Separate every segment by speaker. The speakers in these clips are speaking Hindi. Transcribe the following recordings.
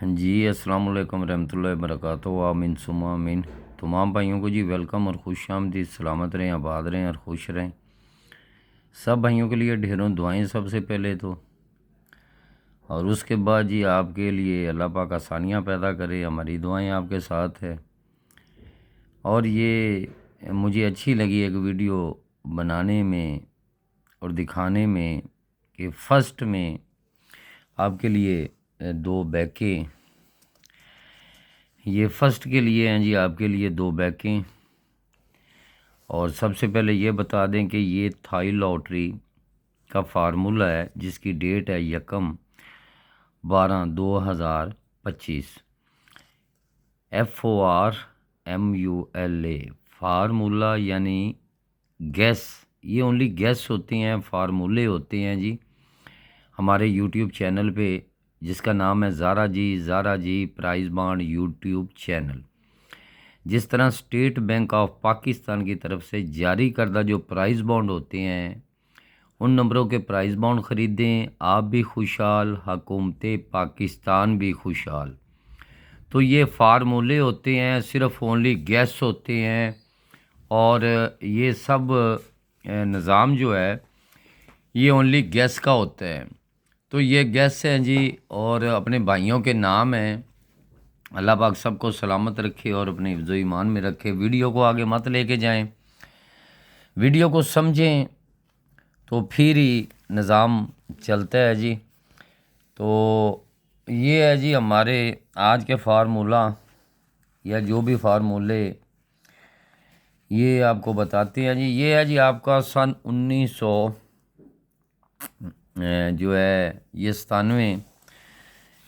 Speaker 1: हाँ जी, अस्सलाम वालेकुम रहमतुल्लाहि व बरकातहू। आमीन सुम्मा आमीन। तमाम भाइयों को जी वेलकम और खुश आमदीद। सलामत रहें, आबाद रहें और खुश रहें। सब भाइयों के लिए ढेरों दुआएं सबसे पहले तो, और उसके बाद जी आपके लिए अल्लाह पाक आसानियाँ पैदा करे। हमारी दुआएं आपके साथ है। और ये मुझे अच्छी लगी एक वीडियो बनाने में और दिखाने में कि फ़र्स्ट में आपके लिए दो बैकें, ये फ़र्स्ट के लिए हैं जी, आपके लिए दो बैकें। और सबसे पहले ये बता दें कि ये थाई लॉटरी का फार्मूला है जिसकी डेट है 1/12/2025। FORMULA फार्मूला यानी गैस। ये ओनली गैस होती हैं, फार्मूले होते हैं जी हमारे यूट्यूब चैनल पे, जिसका नाम है ज़ारा जी प्राइज़ बॉन्ड यूट्यूब चैनल। जिस तरह स्टेट बैंक ऑफ पाकिस्तान की तरफ से जारी करदा जो प्राइज़ बॉन्ड होते हैं, उन नंबरों के प्राइज़ बॉन्ड ख़रीदें, आप भी खुशहाल, हुकूमत पाकिस्तान भी खुशहाल। तो ये फार्मूले होते हैं, सिर्फ ओनली गैस होते हैं। और ये सब निज़ाम जो है ये ओनली गैस का होता है। तो ये गैस हैं जी, और अपने भाइयों के नाम हैं। अल्लाह पाक सबको सलामत रखे और अपने हिफ्ज़ ईमान में रखे। वीडियो को आगे मत लेके जाएं, वीडियो को समझें तो फिर ही निज़ाम चलता है जी। तो ये है जी हमारे आज के फार्मूला, या जो भी फार्मूले ये आपको बताते हैं जी। ये है जी आपका सन 1900 जो है ये 97,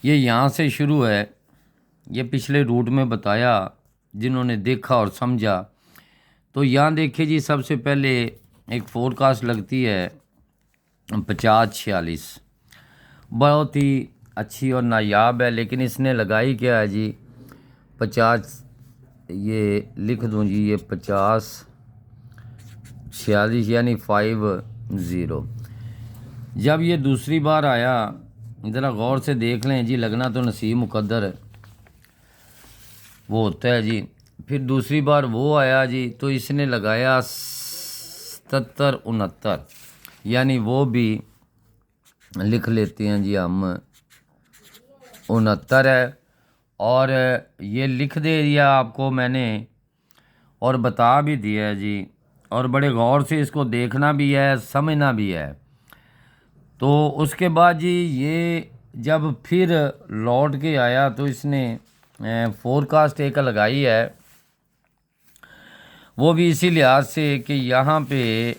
Speaker 1: ये यहाँ से शुरू है। ये पिछले रूट में बताया जिन्होंने देखा और समझा। तो यहाँ देखिए जी, सबसे पहले एक फोरकास्ट लगती है 50-46, बहुत ही अच्छी और नायाब है। लेकिन इसने लगाई क्या है जी 50, ये लिख दूँ जी, ये 50-46 यानी 50। जब ये दूसरी बार आया, ज़रा गौर से देख लें जी, लगना तो नसीब मुकद्दर है वो होता है जी। फिर दूसरी बार वो आया जी, तो इसने लगाया 77-69, यानी वो भी लिख लेते हैं जी हम 69 है। और ये लिख दे दिया आपको मैंने और बता भी दिया है जी, और बड़े गौर से इसको देखना भी है, समझना भी है। तो उसके बाद जी ये जब फिर लौट के आया तो इसने फोरकास्ट एक लगाई है, वो भी इसी लिहाज से कि यहाँ पे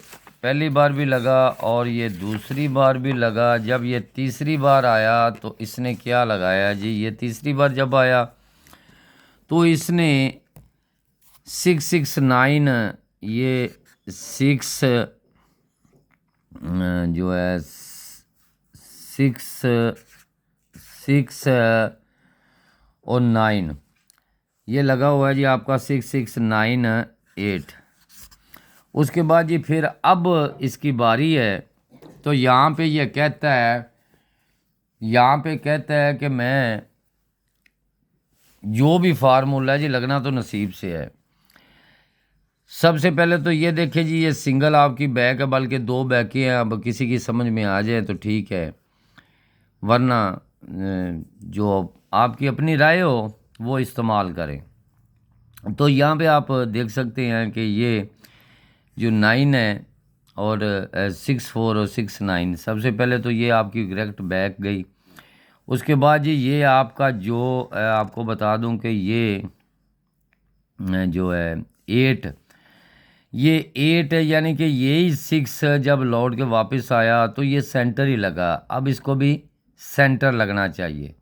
Speaker 1: पहली बार भी लगा और ये दूसरी बार भी लगा। जब ये तीसरी बार आया तो इसने क्या लगाया जी, ये तीसरी बार जब आया तो इसने 669, ये 6 जो है 6 और 9 ये लगा हुआ है जी आपका 6698। उसके बाद जी फिर अब इसकी बारी है। तो यहाँ पे ये कहता है, यहाँ पे कहता है कि मैं जो भी फार्मूला है जी, लगना तो नसीब से है। सबसे पहले तो ये देखिए जी, ये सिंगल आपकी बैक है, बल्कि दो बैकें हैं। अब किसी की समझ में आ जाए तो ठीक है, वरना जो आपकी अपनी राय हो वो इस्तेमाल करें। तो यहाँ पे आप देख सकते हैं कि ये जो 9 है और 64 और 69, सबसे पहले तो ये आपकी करेक्ट बैक गई। उसके बाद जी ये आपका जो आपको बता दूं कि ये जो है 8, ये 8 है, यानी कि यही 6 जब लौट के वापस आया तो ये सेंटर ही लगा। अब इसको भी सेंटर लगना चाहिए।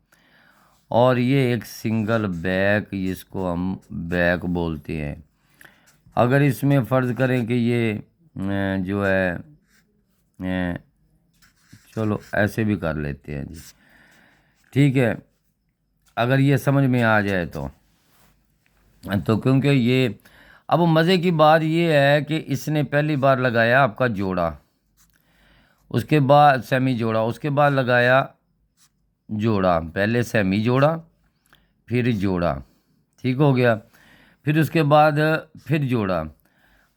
Speaker 1: और ये एक सिंगल बैक, जिसको हम बैक बोलते हैं। अगर इसमें फ़र्ज़ करें कि ये जो है चलो ऐसे भी कर लेते हैं जी, ठीक है, अगर ये समझ में आ जाए तो क्योंकि ये अब मज़े की बात ये है कि इसने पहली बार लगाया आपका जोड़ा, उसके बाद सेमी जोड़ा, उसके बाद लगाया जोड़ा, पहले सेमी जोड़ा फिर जोड़ा, ठीक हो गया। फिर उसके बाद फिर जोड़ा।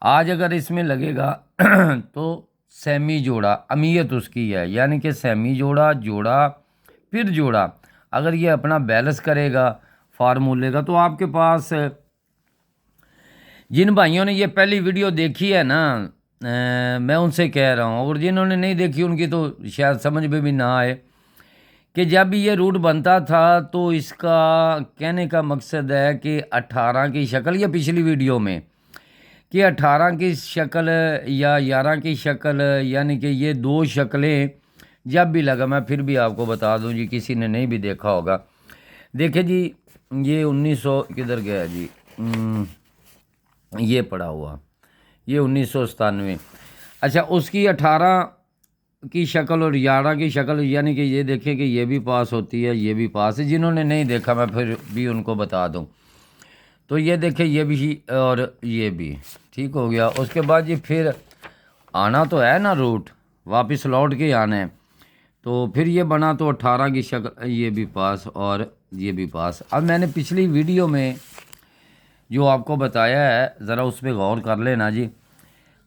Speaker 1: आज अगर इसमें लगेगा तो सेमी जोड़ा, अमियत उसकी है, यानी कि सेमी जोड़ा, जोड़ा फिर जोड़ा। अगर ये अपना बैलेंस करेगा फार्मूले का, तो आपके पास जिन भाइयों ने ये पहली वीडियो देखी है ना, मैं उनसे कह रहा हूँ, और जिन्होंने नहीं देखी उनकी तो शायद समझ में भी ना आए कि जब ये रूट बनता था तो इसका कहने का मकसद है कि 18 की शक्ल, या पिछली वीडियो में कि 18 की शक्ल या 11 की शक्ल, यानी कि ये दो शक्लें जब भी लगा, मैं फिर भी आपको बता दूं जी, किसी ने नहीं भी देखा होगा। देखिए जी, ये 1900 किधर गया जी, ये पड़ा हुआ, ये 1997। अच्छा, उसकी 18 की शक्ल और 11 की शक्ल, यानी कि ये देखें कि ये भी पास होती है, ये भी पास है। जिन्होंने नहीं देखा मैं फिर भी उनको बता दूं, तो ये देखें ये भी और ये भी, ठीक हो गया। उसके बाद ये फिर आना तो है ना, रूट वापस लौट के आना है, तो फिर ये बना तो 18 की शक्ल, ये भी पास और ये भी पास। अब मैंने पिछली वीडियो में जो आपको बताया है, ज़रा उस पर गौर कर लेना जी।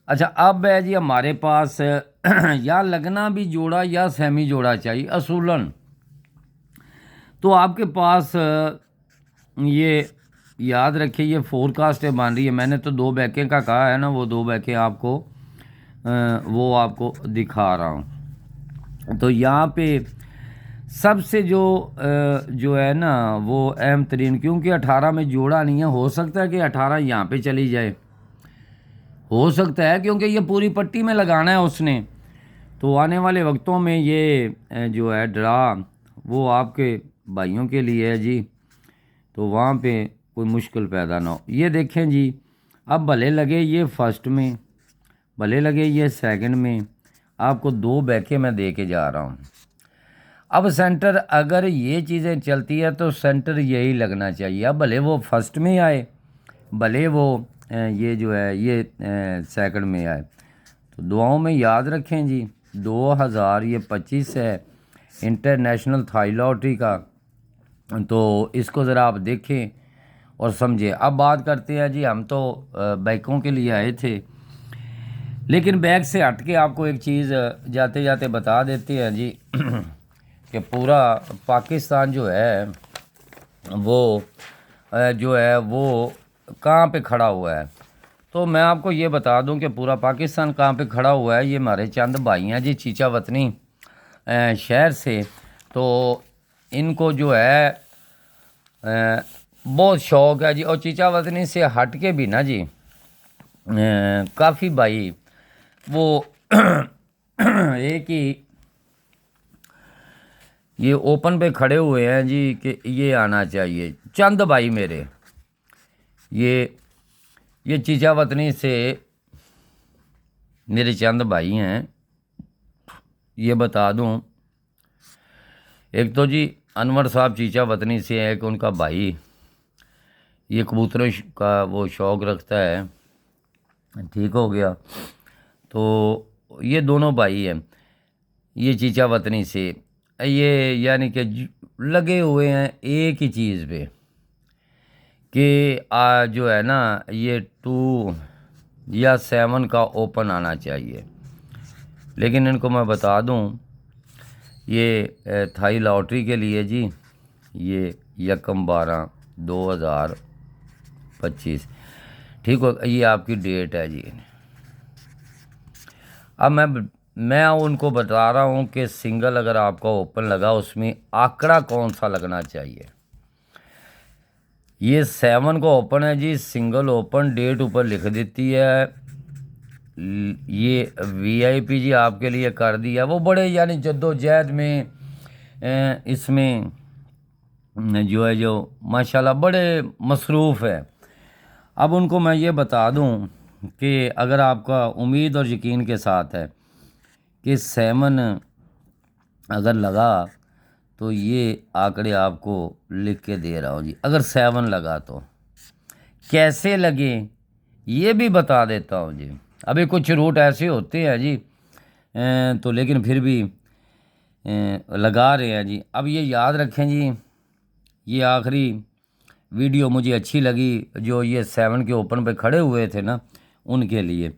Speaker 1: अच्छा, अब है जी हमारे पास या लगना भी जोड़ा या सेमी जोड़ा चाहिए असूलन। तो आपके पास ये याद रखिए, ये फोरकास्ट बन रही है। मैंने तो 2 बैकें का कहा है ना, वो 2 बैकें आपको वो आपको दिखा रहा हूँ। तो यहाँ पे सबसे जो है ना वो अहम तरीन, क्योंकि 18 में जोड़ा नहीं है, हो सकता है कि 18 यहाँ पे चली जाए, हो सकता है, क्योंकि ये पूरी पट्टी में लगाना है उसने। तो आने वाले वक्तों में ये जो है ड्रा वो आपके भाइयों के लिए है जी, तो वहाँ पे कोई मुश्किल पैदा ना हो। ये देखें जी, अब भले लगे ये फर्स्ट में, भले लगे ये सेकंड में, आपको 2 बैकें मैं दे के जा रहा हूँ। अब सेंटर, अगर ये चीज़ें चलती है तो सेंटर यही लगना चाहिए। अब भले वो फर्स्ट में आए, भले वो ये जो है ये सेकंड में आए। तो दुआओं में याद रखें जी, 2025 है इंटरनेशनल थाई लॉटरी का, तो इसको ज़रा आप देखें और समझें। अब बात करते हैं जी, हम तो बाइकों के लिए आए थे, लेकिन बैग से हट के आपको एक चीज़ जाते जाते बता देते हैं जी कि पूरा पाकिस्तान जो है वो जो है वो कहाँ पे खड़ा हुआ है। तो मैं आपको ये बता दूं कि पूरा पाकिस्तान कहाँ पे खड़ा हुआ है। ये हमारे चंद भाई हैं जी, चीचा वतनी शहर से। तो इनको जो है बहुत शौक़ है जी, और चीचा वतनी से हट के भी ना जी काफ़ी भाई वो एक ही ये ओपन पे खड़े हुए हैं जी कि ये आना चाहिए। चंद भाई मेरे, ये चीचा वतनी से मेरे चंद भाई हैं। ये बता दूं, एक तो जी अनवर साहब चीचा वतनी से है, एक उनका भाई ये कबूतरों का वो शौक़ रखता है, ठीक हो गया। तो ये दोनों भाई हैं, ये चीचा वतनी से, ये यानी कि लगे हुए हैं एक ही चीज़ पे कि जो है ना ये 2 या 7 का ओपन आना चाहिए। लेकिन इनको मैं बता दूं, ये थाई लॉटरी के लिए जी ये 1/12/2025, ठीक हो, ये आपकी डेट है जी। अब मैं उनको बता रहा हूँ कि सिंगल अगर आपका ओपन लगा, उसमें आंकड़ा कौन सा लगना चाहिए। ये 7 का ओपन है जी, सिंगल ओपन, डेट ऊपर लिख देती है। ये वीआईपी जी आपके लिए कर दिया, वो बड़े यानी जद्दोजहद में इसमें जो है जो माशाल्लाह बड़े मसरूफ़ है। अब उनको मैं ये बता दूं कि अगर आपका उम्मीद और यकीन के साथ है कि 7 अगर लगा, तो ये आंकड़े आपको लिख के दे रहा हूँ जी। अगर 7 लगा तो कैसे लगे ये भी बता देता हूँ जी। अभी कुछ रूट ऐसे होते हैं जी तो लेकिन फिर भी लगा रहे हैं जी। अब ये याद रखें जी, ये आखिरी वीडियो मुझे अच्छी लगी, जो ये 7 के ओपन पे खड़े हुए थे ना, उनके लिए।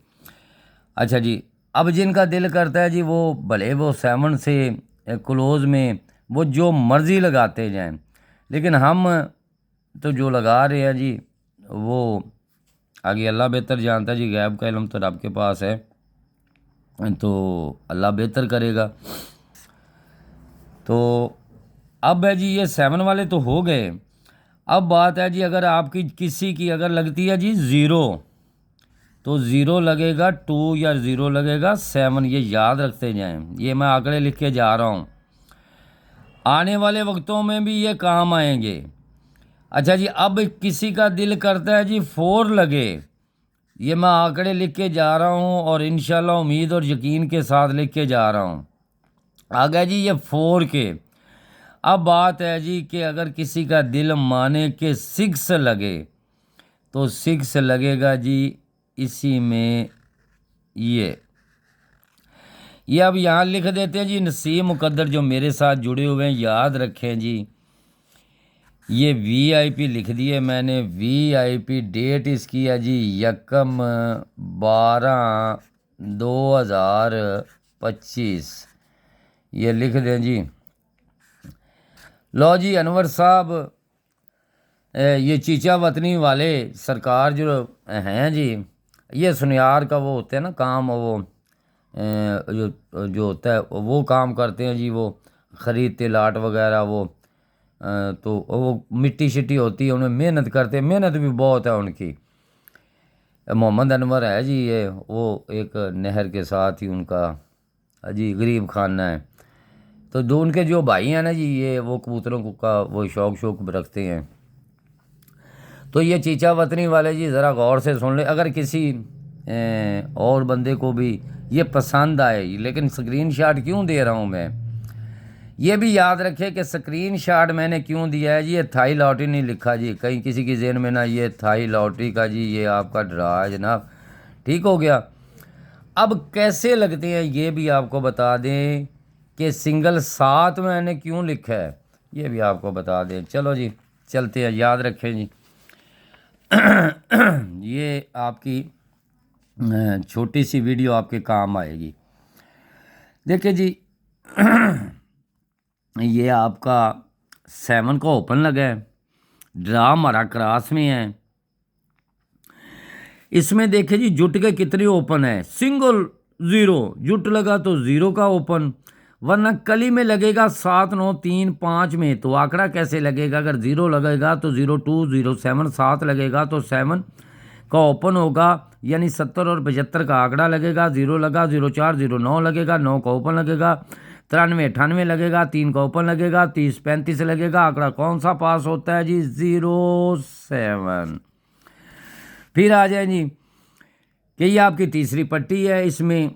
Speaker 1: अच्छा जी, अब जिनका दिल करता है जी वो भले वो 7 से क्लोज़ में वो जो मर्ज़ी लगाते जाएं, लेकिन हम तो जो लगा रहे हैं जी वो आगे अल्लाह बेहतर जानता है जी, गैब का इल्म तो रब के पास है, तो अल्लाह बेहतर करेगा। तो अब है जी ये 7 वाले तो हो गए। अब बात है जी, अगर आपकी किसी की अगर लगती है जी 0, तो 0 लगेगा 2 या 0 लगेगा 7, ये याद रखते जाएं। ये मैं आंकड़े लिख के जा रहा हूँ, आने वाले वक्तों में भी ये काम आएंगे। अच्छा जी, अब किसी का दिल करता है जी 4 लगे, ये मैं आंकड़े लिख के जा रहा हूँ और इंशाल्लाह उम्मीद और यकीन के साथ लिख के जा रहा हूँ। आ गया जी ये 4 के। अब बात है जी कि अगर किसी का दिल माने कि 6 लगे, तो 6 लगेगा जी इसी में ये अब यहाँ लिख देते हैं जी नसीब मुकद्दर जो मेरे साथ जुड़े हुए हैं, याद रखें जी, ये VIP लिख दिए मैंने। VIP डेट इसकी है जी 1/12/2025, ये लिख दें जी। लो जी अनवर साहब, ये चीचा वतनी वाले सरकार जो हैं जी, ये सुनियार का वो होते हैं ना काम, वो जो होता है वो काम करते हैं जी, वो ख़रीदते लाट वगैरह वो, तो वो मिट्टी शिट्टी होती है, उनमें मेहनत करते हैं, मेहनत भी बहुत है उनकी। मोहम्मद अनवर है जी, ये वो एक नहर के साथ ही उनका जी गरीब खाना है। तो जो उनके जो भाई हैं ना जी, ये वो कबूतरों का वो शौक रखते हैं। तो ये चीचा वतनी वाले जी ज़रा गौर से सुन ले, अगर किसी और बंदे को भी ये पसंद आए, लेकिन स्क्रीन शॉट क्यों दे रहा हूँ मैं, ये भी याद रखे कि स्क्रीन शॉट मैंने क्यों दिया है जी, ये थाई लॉटरी नहीं लिखा जी, कहीं किसी की जेन में ना ये थाई लॉटरी का जी ये आपका ड्रा है जनाब, ठीक हो गया। अब कैसे लगते हैं ये भी आपको बता दें कि सिंगल 7 मैंने क्यों लिखा है, ये भी आपको बता दें। चलो जी चलते हैं, याद रखें जी। ये आपकी छोटी सी वीडियो आपके काम आएगी। देखिए जी, ये आपका 7 का ओपन लगा है, ड्रा हमारा क्रॉस में है। इसमें देखिए जी जुट के कितने ओपन है, सिंगल 0, जुट लगा तो 0 का ओपन, वरना कली में लगेगा 7 9 3 5 में, तो आंकड़ा कैसे लगेगा, अगर 0 लगेगा तो 02 07, 7 लगेगा तो 7 का ओपन होगा, यानी 70 और 75 का आंकड़ा लगेगा। 0 लगा 04 09 लगेगा, 9 का ओपन लगेगा, 93 98 लगेगा, 3 का ओपन लगेगा, 30 35 लगेगा। आंकड़ा कौन सा पास होता है जी, 07। फिर आ जाए जी कि ये आपकी तीसरी पट्टी है, इसमें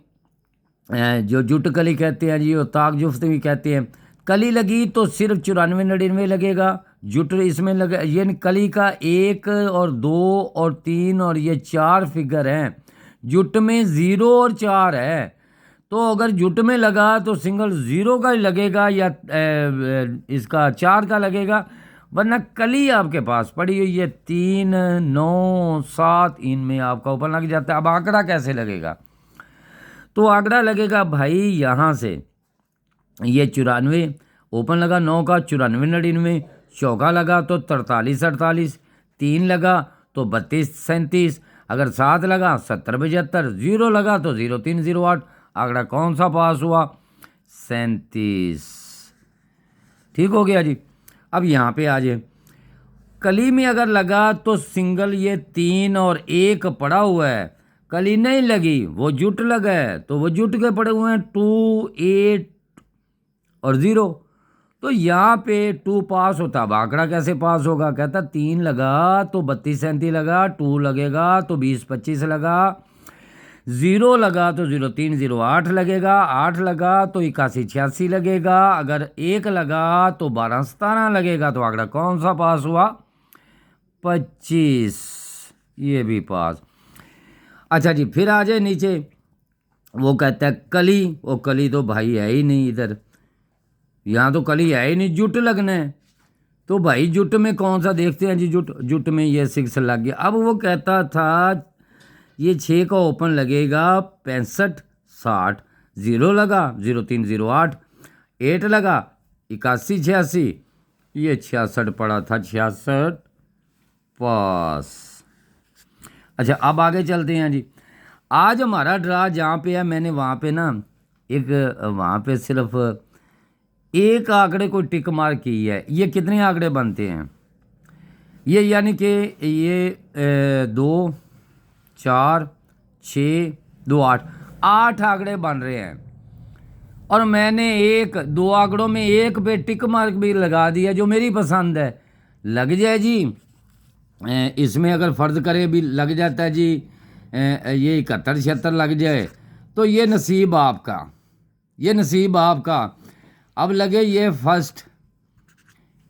Speaker 1: जो जुट कली कहते हैं जी, वो ताक जुफ्त भी कहते हैं। कली लगी तो सिर्फ 94 99 लगेगा, जुट इसमें लगे, ये कली का 1 और 2 और 3 और ये 4 फिगर हैं, जुट में 0 और 4 है, तो अगर जुट में लगा तो सिंगल 0 का ही लगेगा या इसका 4 का लगेगा, वरना कली आपके पास पड़ी हुई है 3 9 7, इनमें आपका ओपन लग जाता है। अब आंकड़ा कैसे लगेगा, तो आंकड़ा लगेगा भाई यहाँ से, ये 94 ओपन लगा, 9 का 94 99, चौका लगा तो 43 48, 3 लगा तो 32 37, अगर 7 लगा 70 75, 0 लगा तो 03 08, आंकड़ा कौन सा पास हुआ, 37। ठीक हो गया जी। अब यहाँ पे आ जाए, कली में अगर लगा तो सिंगल ये 3 और 1 पड़ा हुआ है, कली नहीं लगी वो जुट लगा है, तो वो जुट के पड़े हुए हैं 2 8 और 0, तो यहाँ पे 2 पास होता। अब आंकड़ा कैसे पास होगा, कहता 3 लगा तो 32 37 लगा, 2 लगेगा तो 20 25 लगा, 0 लगा तो 03 08 लगेगा, 8 लगा तो 81 86 लगेगा, अगर 1 लगा तो 12 17 लगेगा, तो आंकड़ा कौन सा पास हुआ, 25, ये भी पास। अच्छा जी, फिर आ जाए नीचे, वो कहता है कली, वो कली तो भाई है ही नहीं इधर, यहाँ तो कली है ही नहीं, जुट लगना है, तो भाई जुट में कौन सा देखते हैं जी, जुट में ये 6 लग गया। अब वो कहता था ये 6 का ओपन लगेगा 65 60, 0 लगा 0308, 8 लगा 81 86, ये 66 पड़ा था, 66 पास। अच्छा अब आगे चलते हैं जी। आज हमारा ड्रा जहाँ पे है, मैंने वहाँ पे ना एक वहाँ पे सिर्फ एक आंकड़े को टिक मार्क की है। ये कितने आंकड़े बनते हैं ये, यानी कि ये 2 4 6 2 8 आंकड़े बन रहे हैं, और मैंने एक 2 आंकड़ों में एक पे टिक मार्क भी लगा दिया जो मेरी पसंद है। लग जाए जी, इसमें अगर फ़र्ज करे भी लग जाता है जी, ये 71 76 लग जाए तो ये नसीब आपका, ये नसीब आपका। अब लगे ये फर्स्ट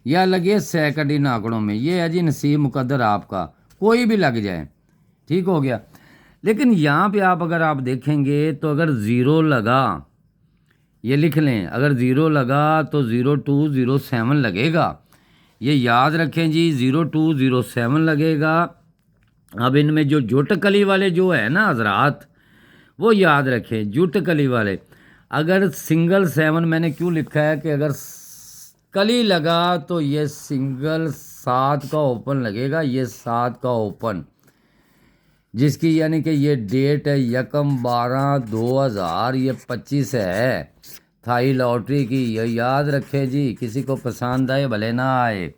Speaker 1: या लगे सेकंड इन आंकड़ों में, ये है जी नसीब मुकद्दर आपका, कोई भी लग जाए, ठीक हो गया। लेकिन यहाँ पे आप अगर आप देखेंगे तो अगर ज़ीरो लगा, ये लिख लें, अगर ज़ीरो लगा तो 0207 लगेगा, ये याद रखें जी, 0207 लगेगा। अब इनमें जो जुट कली वाले जो है ना हजरात, वो याद रखें, जुट कली वाले। अगर सिंगल 7 मैंने क्यों लिखा है कि अगर कली लगा तो ये सिंगल 7 का ओपन लगेगा, ये 7 का ओपन, जिसकी यानी कि ये डेट है 1/12/2000, ये 25 है, थाई लॉटरी की, ये याद रखे जी, किसी को पसंद आए भले ना आए।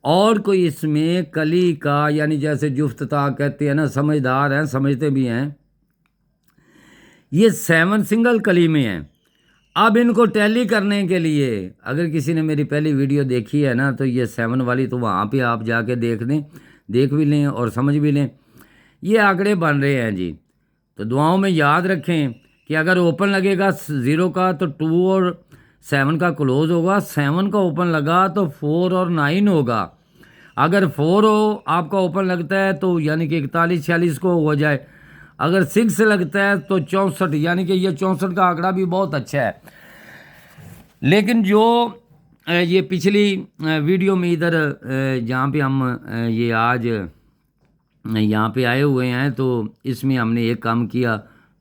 Speaker 1: और कोई इसमें कली का, यानी जैसे जुफ्तता कहते हैं ना, समझदार हैं, समझते भी हैं, ये 7 सिंगल कली में है। अब इनको टैली करने के लिए, अगर किसी ने मेरी पहली वीडियो देखी है ना, तो ये 7 वाली तो वहाँ पे आप जाके देख दें, देख भी लें और समझ भी लें, ये आंकड़े बन रहे हैं जी। तो दुआओं में याद रखें कि अगर ओपन लगेगा 0 का तो 2 और 7 का क्लोज होगा, 7 का ओपन लगा तो 4 और 9 होगा। अगर 4 हो आपका ओपन लगता है तो यानी कि 41 46 को हो जाए, अगर 6 लगता है तो 64, यानी कि ये 64 का आंकड़ा भी बहुत अच्छा है। लेकिन जो ये पिछली वीडियो में इधर जहाँ पे हम ये आज यहाँ पे आए हुए हैं, तो इसमें हमने एक काम किया,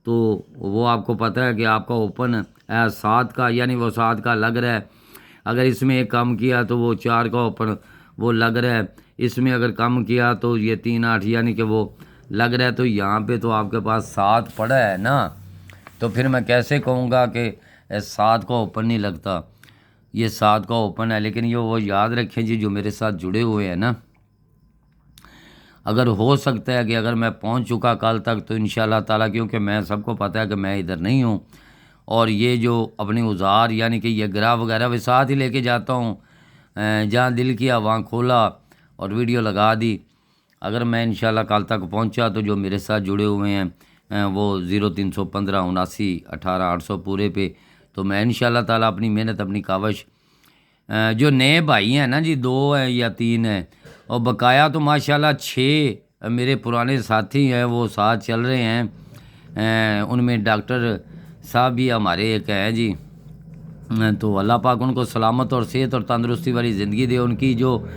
Speaker 1: तो वो आपको पता है कि आपका ओपन 7 का, यानी वो 7 का लग रहा है। अगर इसमें एक काम किया तो वो 4 का ओपन वो लग रहा है, इसमें अगर कम किया तो ये 3 8 यानी कि वो लग रहा है। तो यहाँ पे तो आपके पास 7 पड़ा है ना, तो फिर मैं कैसे कहूँगा कि 7 का ओपन नहीं लगता, ये 7 का ओपन है। लेकिन ये वो याद रखें जी, जो मेरे साथ जुड़े हुए हैं ना, अगर हो सकता है कि अगर मैं पहुंच चुका कल तक तो इंशाल्लाह ताला, क्योंकि मैं सबको पता है कि मैं इधर नहीं हूं, और ये जो अपनी औजार यानी कि ये ग्राफ वगैरह वे साथ ही लेके जाता हूं, जहाँ दिल किया वहाँ खोला और वीडियो लगा दी। अगर मैं इंशाल्लाह कल तक पहुंचा तो जो मेरे साथ जुड़े हुए हैं वो 0315 79 18 800 पूरे पे, तो मैं इंशाल्लाह ताला अपनी मेहनत अपनी कावश, जो नए भाई हैं ना जी, 2 हैं या 3 हैं, और बकाया तो माशाल्लाह 6 मेरे पुराने साथी हैं, वो साथ चल रहे हैं। उनमें डॉक्टर साहब भी हमारे एक हैं जी। तो अल्लाह पाक उनको सलामत और सेहत और तंदुरुस्ती वाली ज़िंदगी दे, उनकी जो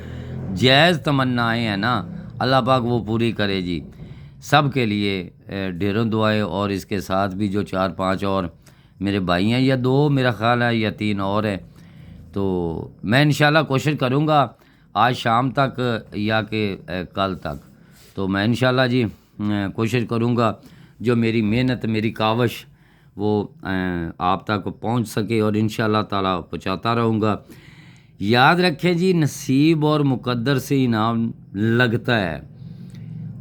Speaker 1: जायज़ तमन्नाएँ हैं ना, अल्लाह पाक वो पूरी करे जी। सब के लिए ढेरों दुआएं, और इसके साथ भी जो 4 5 और मेरे भाई हैं, या 2 मेरा ख़्याल है या 3 और हैं, तो मैं इंशाल्लाह कोशिश करूँगा आज शाम तक या कि कल तक, तो मैं इंशाल्लाह जी कोशिश करूँगा जो मेरी मेहनत मेरी कावश वो आप तक पहुँच सके, और इंशाल्लाह ताला पहुँचाता रहूँगा। याद रखें जी, नसीब और मुकद्दर से इनाम लगता है।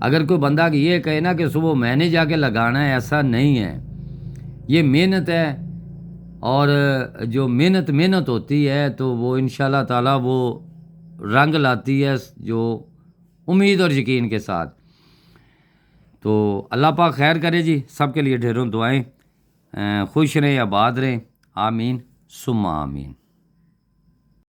Speaker 1: अगर कोई बंदा ये कहे ना कि सुबह मैंने जाके लगाना है, ऐसा नहीं है, ये मेहनत है, और जो मेहनत होती है तो वो इंशाल्लाह ताला वो रंग लाती है, जो उम्मीद और यकीन के साथ। तो अल्लाह पाक खैर करे जी, सबके लिए ढेरों दुआएं, खुश रहें, आबाद रहें, आमीन सुम्मा आमीन।